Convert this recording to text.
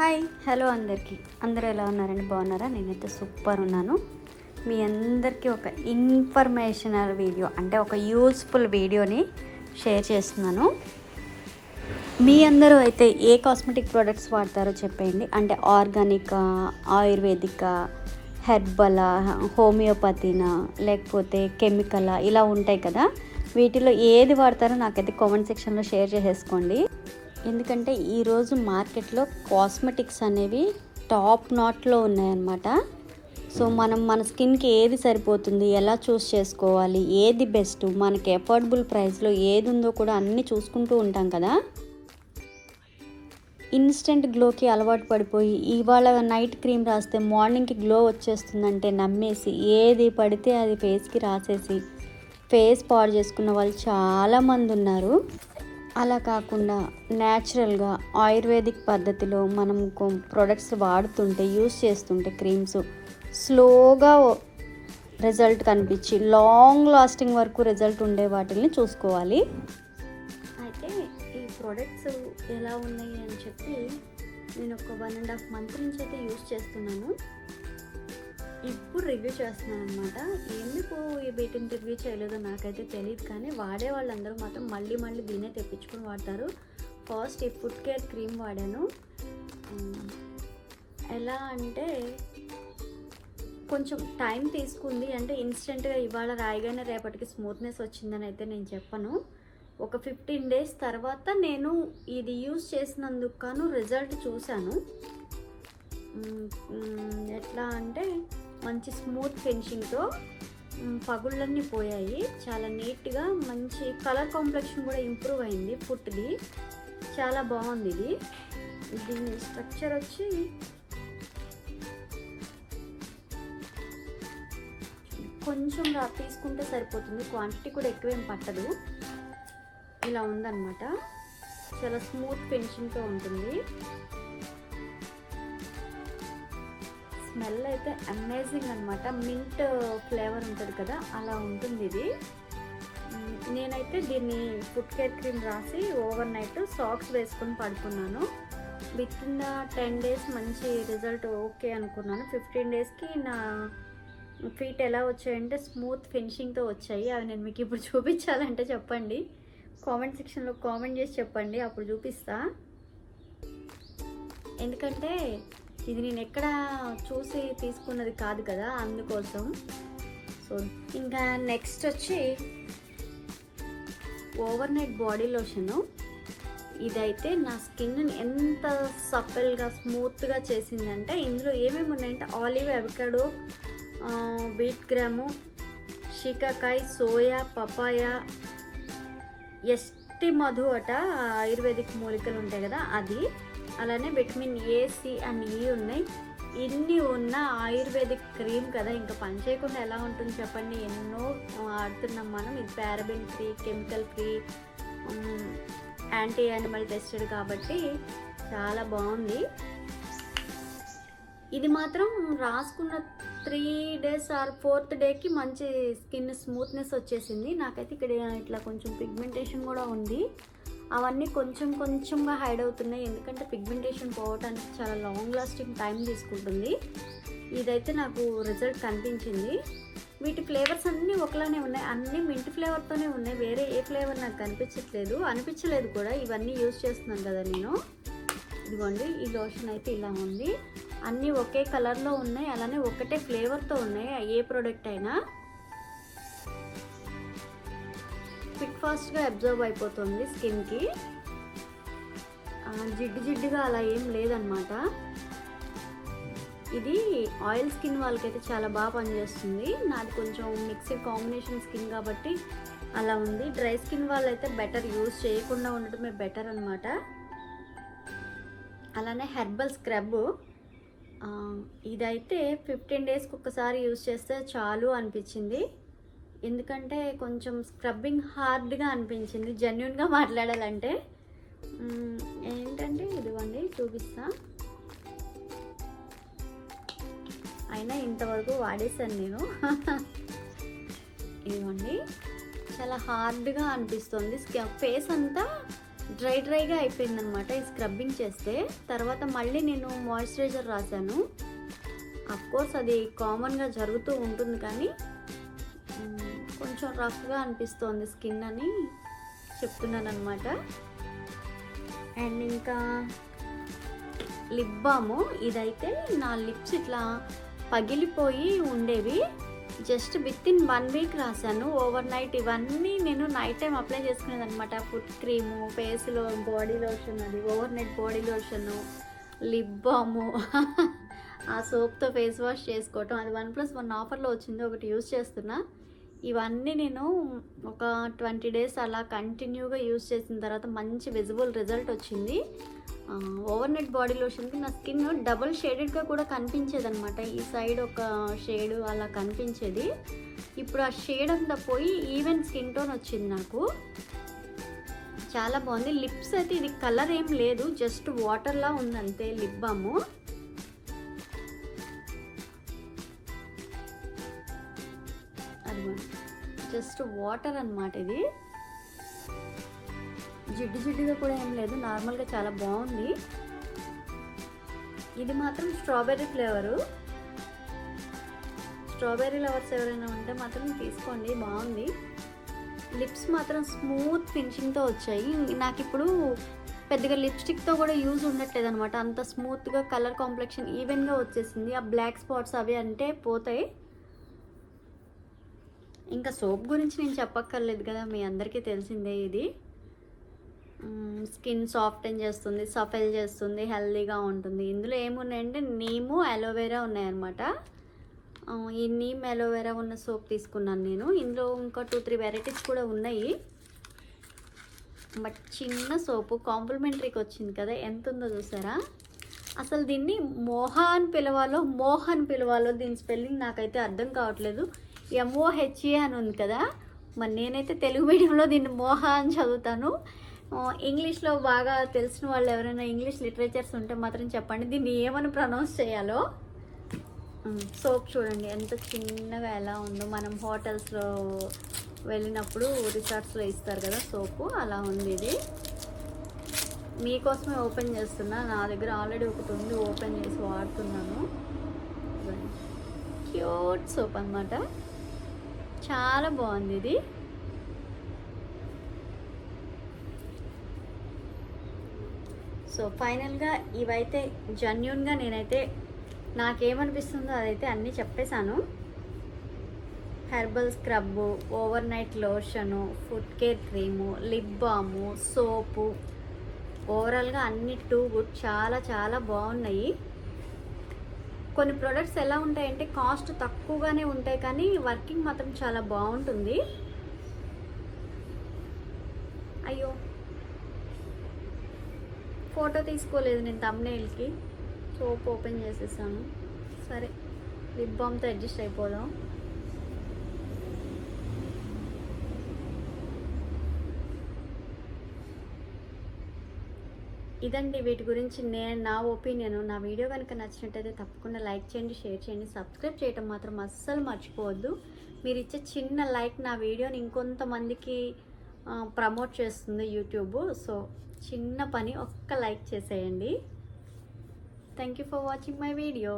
Hi hello అందరికీ అందరూ ఎలా ఉన్నారండి? బాగున్నారా? నేనైతే సూపర్ ఉన్నాను. మీ అందరికీ ఒక ఇన్ఫర్మేషనల్ వీడియో అంటే ఒక యూస్ఫుల్ వీడియోని షేర్ చేస్తున్నాను. మీ అందరూ అయితే ఏ కాస్మెటిక్ ప్రోడక్ట్స్ వాడతారో చెప్పండి. అంటే ఆర్గానికా, ఆయుర్వేదికా, హెర్బలా, హోమియోపతినా, లేకపోతే కెమికలా, ఇలా ఉంటాయి కదా. వీటిలో ఏది వాడతారో నాకైతే కామెంట్ సెక్షన్లో షేర్ చేసేసుకోండి. ఎందుకంటే ఈరోజు మార్కెట్లో కాస్మెటిక్స్ అనేవి టాప్ నాట్లో ఉన్నాయన్నమాట. సో మనం మన స్కిన్కి ఏది సరిపోతుంది, ఎలా చూస్ చేసుకోవాలి, ఏది బెస్ట్, మనకి అఫోర్డబుల్ ప్రైస్లో ఏది ఉందో కూడా అన్నీ చూసుకుంటూ ఉంటాం కదా. ఇన్స్టెంట్ గ్లోకి అలవాటు పడిపోయి ఇవాళ నైట్ క్రీమ్ రాస్తే మార్నింగ్కి గ్లో వచ్చేస్తుందంటే నమ్మేసి ఏది పడితే అది ఫేస్కి రాసేసి ఫేస్ పాడు చేసుకున్న వాళ్ళు చాలామంది ఉన్నారు. అలా కాకుండా న్యాచురల్గా ఆయుర్వేదిక్ పద్ధతిలో మనం ప్రొడక్ట్స్ వాడుతుంటే, యూస్ చేస్తుంటే క్రీమ్స్ స్లోగా రిజల్ట్ కనిపించి లాంగ్ లాస్టింగ్ వరకు రిజల్ట్ ఉండే వాటిని చూసుకోవాలి. అయితే ఈ ప్రొడక్ట్స్ ఎలా ఉన్నాయి అని చెప్పి నేను ఒక 1.5 month నుంచి అయితే యూస్ చేస్తున్నాను. ఇప్పుడు రివ్యూ చేస్తున్నాను అనమాట. ఎందుకు వీటిని రివ్యూ చేయలేదో నాకైతే తెలియదు, కానీ వాడే వాళ్ళందరూ మాత్రం మళ్ళీ దీనే తెప్పించుకొని వాడతారు. ఫస్ట్ ఈ ఫుడ్ కేర్ క్రీమ్ వాడాను. ఎలా అంటే కొంచెం టైం తీసుకుంది. అంటే ఇన్స్టెంట్గా ఇవాళ రాయగానే రేపటికి స్మూత్నెస్ వచ్చిందని అయితే నేను చెప్పను. ఒక 15 days తర్వాత నేను ఇది యూస్ చేసినందుకు గాను రిజల్ట్ చూశాను. ఎట్లా అంటే మంచి స్మూత్ ఫినిషింగ్తో పగుళ్ళన్నీ పోయాయి. చాలా నీట్గా మంచి కలర్ కాంప్లెక్షన్ కూడా ఇంప్రూవ్ అయింది. ఫుట్ది చాలా బాగుంది. దీని స్ట్రక్చర్ వచ్చి కొంచెం తీసుకుంటే సరిపోతుంది, క్వాంటిటీ కూడా ఎక్కువేం పట్టదు. ఇలా ఉందన్నమాట. చాలా స్మూత్ ఫినిషింగ్తో ఉంటుంది. స్మెల్ అయితే అమేజింగ్ అనమాట. మింట్ ఫ్లేవర్ ఉంటుంది కదా, అలా ఉంటుంది ఇది. నేనైతే దీన్ని ఫుడ్ కేర్ క్రీమ్ రాసి ఓవర్ నైట్ సాక్స్ వేసుకొని పడుకున్నాను. విత్ ఇన్ 10 days మంచి రిజల్ట్ ఓకే అనుకున్నాను. 15 daysకి నా ఫీట్ ఎలా వచ్చాయంటే స్మూత్ ఫినిషింగ్తో వచ్చాయి. అవి నేను మీకు ఇప్పుడు చూపించాలంటే చెప్పండి, కామెంట్ సెక్షన్లో కామెంట్ చేసి చెప్పండి, అప్పుడు చూపిస్తా. ఎందుకంటే ఇది నేను ఎక్కడ చూసి తీసుకున్నది కాదు కదా, అందుకోసం. సో ఇంకా నెక్స్ట్ వచ్చి ఓవర్ నైట్ బాడీ లోషను. ఇదైతే నా స్కిన్ ఎంత సఫల్గా స్మూత్గా చేసిందంటే, ఇందులో ఏమేమి ఉన్నాయంటే olive, avocado, wheat gram, shikakai, soya, papaya, ఎస్టి మధు అట, ఆయుర్వేదిక్ మూలికలు ఉంటాయి కదా అది, అలానే విటమిన్ ఏ, సి అండ్ ఈ ఉన్నాయి. ఇన్ని ఉన్న ఆయుర్వేదిక్ క్రీమ్ కదా, ఇంకా పని చేయకుండా ఎలా ఉంటుంది చెప్పండి. ఎన్నో వాడుతున్నాం మనం. ఇది paraben free, chemical free, anti animal tested కాబట్టి చాలా బాగుంది. ఇది మాత్రం రాసుకున్న 3 days ఆర్ 4th dayకి మంచి స్కిన్ స్మూత్నెస్ వచ్చేసింది. నాకైతే ఇక్కడ ఇట్లా కొంచెం పిగ్మెంటేషన్ కూడా ఉంది. అవన్నీ కొంచెంగా హైడ్ అవుతున్నాయి, ఎందుకంటే పిగ్మెంటేషన్ పోవడానికి చాలా లాంగ్ లాస్టింగ్ టైం తీసుకుంటుంది. ఇదైతే నాకు రిజల్ట్ కనిపించింది. వీటి ఫ్లేవర్స్ అన్నీ ఒకలానే ఉన్నాయి, అన్నీ మింట్ ఫ్లేవర్తోనే ఉన్నాయి. వేరే ఏ ఫ్లేవర్ నాకు అనిపించలేదు కూడా. ఇవన్నీ యూజ్ చేస్తున్నాను కదా నేను. ఇదిగోండి, ఈ లోషన్ అయితే ఇలా ఉంది. అన్నీ ఒకే కలర్లో ఉన్నాయి, అలానే ఒకటే ఫ్లేవర్తో ఉన్నాయి. ఏ ప్రోడక్ట్ అయినా క్విక్ ఫాస్ట్గా అబ్జర్వ్ అయిపోతుంది స్కిన్కి. జిడ్డుగా అలా ఏం లేదనమాట. ఇది ఆయిల్ స్కిన్ వాళ్ళకైతే చాలా బాగా పనిచేస్తుంది. నాది కొంచెం మిక్స్డ్ కాంబినేషన్ స్కిన్ కాబట్టి అలా ఉంది. డ్రై స్కిన్ వాళ్ళైతే బెటర్, యూజ్ చేయకుండా ఉండటమే బెటర్ అనమాట. అలానే హెర్బల్ స్క్రబ్, ఇదైతే 15 daysకి ఒకసారి యూజ్ చేస్తే చాలు అనిపించింది. ఎందుకంటే కొంచెం స్క్రబ్బింగ్ హార్డ్గా అనిపించింది జెన్యున్గా మాట్లాడాలంటే. ఏంటంటే ఇదిగోండి చూపిస్తా. అయినా ఇంతవరకు వాడేసాను నేను. ఇదిగోండి, చాలా హార్డ్గా అనిపిస్తుంది. ఫేస్ అంతా డ్రైగా అయిపోయిందనమాట ఈ స్క్రబ్బింగ్ చేస్తే. తర్వాత మళ్ళీ నేను మాయిశ్చరైజర్ రాశాను. అఫ్కోర్స్ అది కామన్గా జరుగుతూ ఉంటుంది, కానీ కొంచెం రఫ్గా అనిపిస్తోంది స్కిన్ అని చెప్తున్నాను అనమాట. అండ్ ఇంకా లిప్ బాము, ఇదైతే నా లిప్స్ ఇట్లా పగిలిపోయి ఉండేవి. జస్ట్ విత్ ఇన్ 1 వీక్ రాశాను. ఓవర్ నైట్ ఇవన్నీ నేను నైట్ టైం అప్లై చేసుకునేది అనమాట. ఫుట్ క్రీము, ఫేస్లో బాడీ లోషన్, అది over night body lotion, lip balm, ఆ సోప్తో ఫేస్ వాష్ చేసుకోవటం. అది 1+1 ఆఫర్లో వచ్చింది, ఒకటి యూజ్ చేస్తున్నా. ఇవన్నీ నేను ఒక 20 డేస్ అలా కంటిన్యూగా యూజ్ చేసిన తర్వాత మంచి విజిబుల్ రిజల్ట్ వచ్చింది. ఓవర్ నైట్ బాడీ లోషన్కి నా స్కిన్ డబుల్ షేడెడ్గా కూడా కనిపించేది అనమాట. ఈ సైడ్ ఒక షేడు అలా కనిపించేది. ఇప్పుడు ఆ షేడ్ అంతా పోయి ఈవెన్ స్కిన్ టోన్ వచ్చింది నాకు. చాలా బాగుంది. లిప్స్ అయితే ఇది కలర్ ఏం లేదు, జస్ట్ వాటర్లా ఉంది అంతే లిప్ బాము. జస్ట్ వాటర్ అన్నమాట. ఇది జిడ్డుగా కూడా ఏం లేదు, నార్మల్గా చాలా బాగుంది. ఇది మాత్రం స్ట్రాబెర్రీ ఫ్లేవరు. స్ట్రాబెర్రీ లవర్స్ ఎవరైనా ఉంటే మాత్రం తీసుకోండి, బాగుంది. లిప్స్ మాత్రం స్మూత్ ఫినిషింగ్తో వచ్చాయి. నాకు ఇప్పుడు పెద్దగా లిప్స్టిక్తో కూడా యూజ్ ఉండట్లేదు అనమాట. అంత స్మూత్గా కలర్ కాంప్లెక్షన్ ఈవెన్గా వచ్చేసింది. ఆ బ్లాక్ స్పాట్స్ అవి అంటే పోతాయి. ఇంకా సోప్ గురించి నేను చెప్పక్కర్లేదు కదా, మీ అందరికీ తెలిసిందే. ఇది స్కిన్ సాఫ్టెన్ చేస్తుంది, సఫెల్ చేస్తుంది, హెల్దీగా ఉంటుంది. ఇందులో ఏమున్నాయంటే నీము, అలోవెరా ఉన్నాయన్నమాట. ఈ నీమ్ అలోవెరా ఉన్న సోప్ తీసుకున్నాను నేను. ఇందులో ఇంకా 2-3 వెరైటీస్ కూడా ఉన్నాయి. బట్ చిన్న సోపు కాంప్లిమెంటరీకి వచ్చింది కదా, ఎంత ఉందో చూసారా. అసలు దీన్ని మోహా అని పిలవాలో దీని స్పెల్లింగ్ నాకైతే అర్థం కావట్లేదు. MOHA అని ఉంది కదా, మరి నేనైతే తెలుగు మీడియంలో దీన్ని మోహా అని చదువుతాను. ఇంగ్లీష్లో బాగా తెలిసిన వాళ్ళు ఎవరైనా ఇంగ్లీష్ లిటరేచర్స్ ఉంటే మాత్రం చెప్పండి దీన్ని ఏమని ప్రొనౌన్స్ చేయాలో. సోప్ చూడండి ఎంత చిన్నగా ఎలా ఉందో. మనం హోటల్స్లో వెళ్ళినప్పుడు రిసార్ట్స్లో ఇస్తారు కదా సోపు, అలా ఉంది. ఇది మీకోసమే ఓపెన్ చేస్తున్నా, నా దగ్గర ఆల్రెడీ ఒకటి ఉంది, ఓపెన్ చేసి వాడుతున్నాను. క్యూట్ సోప్ అన్నమాట, చాలా బాగుంది ఇది. సో ఫైనల్గా ఇవైతే జెన్యూన్గా నేనైతే నాకేమనిపిస్తుందో అదైతే అన్నీ చెప్పేశాను. Herbal scrub, over night lotion, foot care cream, lip balm, soap, ఓవరాల్గా అన్ని టూ గుడ్, చాలా చాలా బాగున్నాయి. కొన్ని ప్రోడక్ట్స్ ఎలా ఉంటాయంటే కాస్ట్ తక్కువగానే ఉంటాయి, కానీ వర్కింగ్ మాత్రం చాలా బాగుంటుంది. అయ్యో ఫోటో తీసుకోలేదు నేను థంబ్నెయిల్కి, సోప్ ఓపెన్ చేసేసాను. సరే లిప్ బామ్తో అడ్జస్ట్ అయిపోదాం. ఇదండి వీటి గురించి నా ఒపీనియన్. నా వీడియో కనుక నచ్చినట్టయితే తప్పకుండా లైక్ చేయండి, షేర్ చేయండి, సబ్స్క్రైబ్ చేయటం మాత్రం అస్సలు మర్చిపోవద్దు. మీరు ఇచ్చే చిన్న లైక్ నా వీడియోని ఇంకొంతమందికి ప్రమోట్ చేస్తుంది యూట్యూబ్. సో చిన్న పని, ఒక్క లైక్ చేసేయండి. Thank you for watching my video.